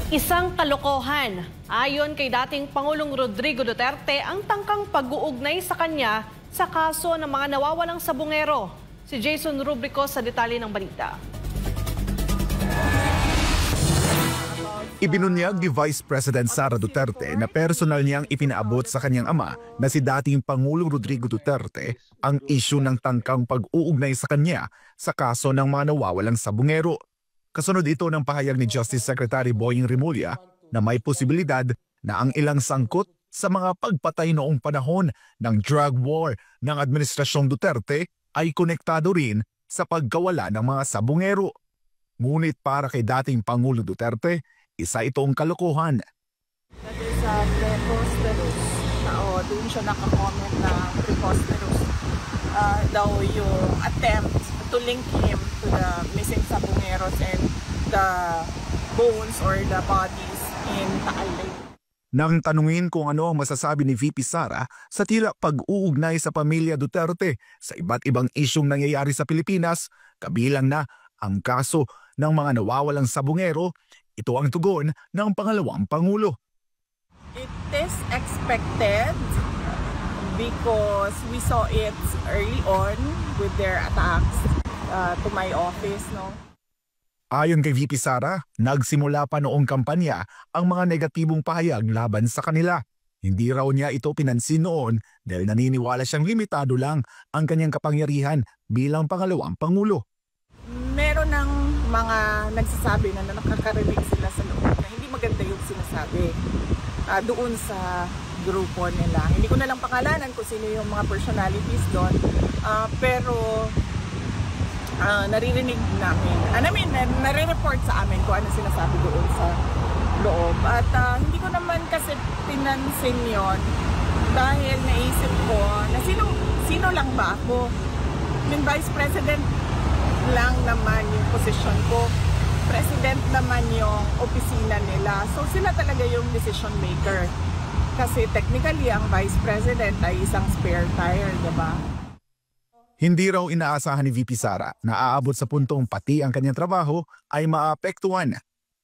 Isang kalokohan. Ayon kay dating Pangulong Rodrigo Duterte ang tangkang pag-uugnay sa kanya sa kaso ng mga nawawalang sabungero. Si Jason Rubrico sa detalye ng balita. Ibinunyag ni Vice President Sara Duterte na personal niyang ipinaabot sa kanyang ama na si dating Pangulong Rodrigo Duterte ang isyu ng tangkang pag-uugnay sa kanya sa kaso ng mga nawawalang sabungero. Kasunod ito ng pahayag ni Justice Secretary Boying Rimulya na may posibilidad na ang ilang sangkot sa mga pagpatay noong panahon ng drug war ng Administrasyong Duterte ay konektado rin sa pagkawala ng mga sabungero. Ngunit para kay dating Pangulo Duterte, isa itong kalokohan. That is preposterous. Doon siya nakakomment na preposterous daw yung attempt to link him to the missing sabungeros and the bones or the bodies in Taal Lake. Nang tanungin kung ano ang masasabi ni VP Sara sa tila pag-uugnay sa pamilya Duterte sa iba't ibang isyong nangyayari sa Pilipinas, kabilang na ang kaso ng mga nawawalang sabungero, ito ang tugon ng pangalawang Pangulo. It is expected because we saw it early on with their attacks to my office. No? Ayon kay VP Sara, nagsimula pa noong kampanya ang mga negatibong pahayag laban sa kanila. Hindi raw niya ito pinansin noon dahil naniniwala siyang limitado lang ang kanyang kapangyarihan bilang pangalawang Pangulo. Meron ng mga nagsasabi na nakakarinig sila sa loob na hindi maganda yung sinasabi doon sa grupo nila. Hindi ko na lang pangalanan kung sino yung mga personalities doon, pero naririnig namin. Nare-report sa amin kung ano sinasabi doon sa loob. At hindi ko naman kasi pinansin yon dahil naisip ko na sino lang ba ako? Yung Vice President lang naman yung posisyon ko. President naman yung opisina nila. So sila talaga yung decision maker. Kasi technically ang Vice President ay isang spare tire, diba? Hindi raw inaasahan ni VP Sara na aabot sa puntong pati ang kanyang trabaho ay maapektuhan.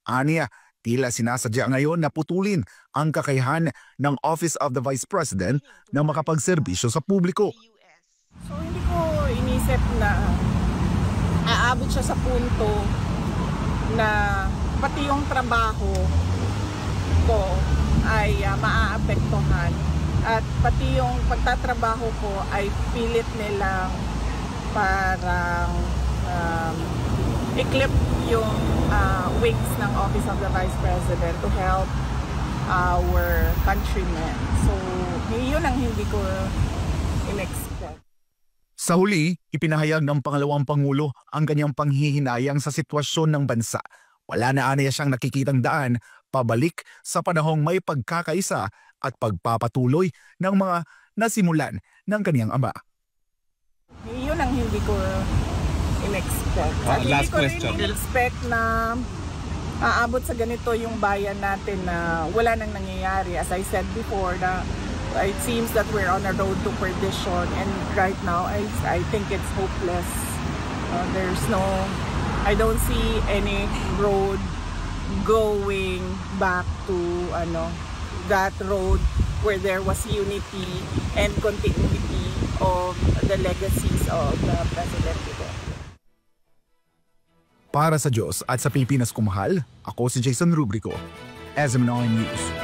Aniya, tila sinasadya ngayon na putulin ang kakayahan ng Office of the Vice President na makapagserbisyo sa publiko. So hindi ko inisip na aabot siya sa punto na pati yung trabaho ko ay maaapektuhan at pati yung pagtatrabaho ko ay pilit nilang parang i-clip yung wings ng Office of the Vice President to help our countrymen. So yun ang hindi ko in-expect. Sa huli, ipinahayag ng pangalawang Pangulo ang kanyang panghihinayang sa sitwasyon ng bansa. Wala na aniya siyang nakikitang daan pabalik sa panahong may pagkakaisa at pagpapatuloy ng mga nasimulan ng kaniyang ama. Yun ang hindi ko in-expect. Last question. Hindi ko in-expect na aabot sa ganito yung bayan natin na wala nang nangyayari. As I said before, na it seems that we're on a road to perdition, and right now I think it's hopeless. I don't see any road going back to that road where there was unity and continuity of the legacies of the President Duterte. Para sa Diyos at sa Pilipinas kumahal, ako si Jason Rubrico, SM9 News.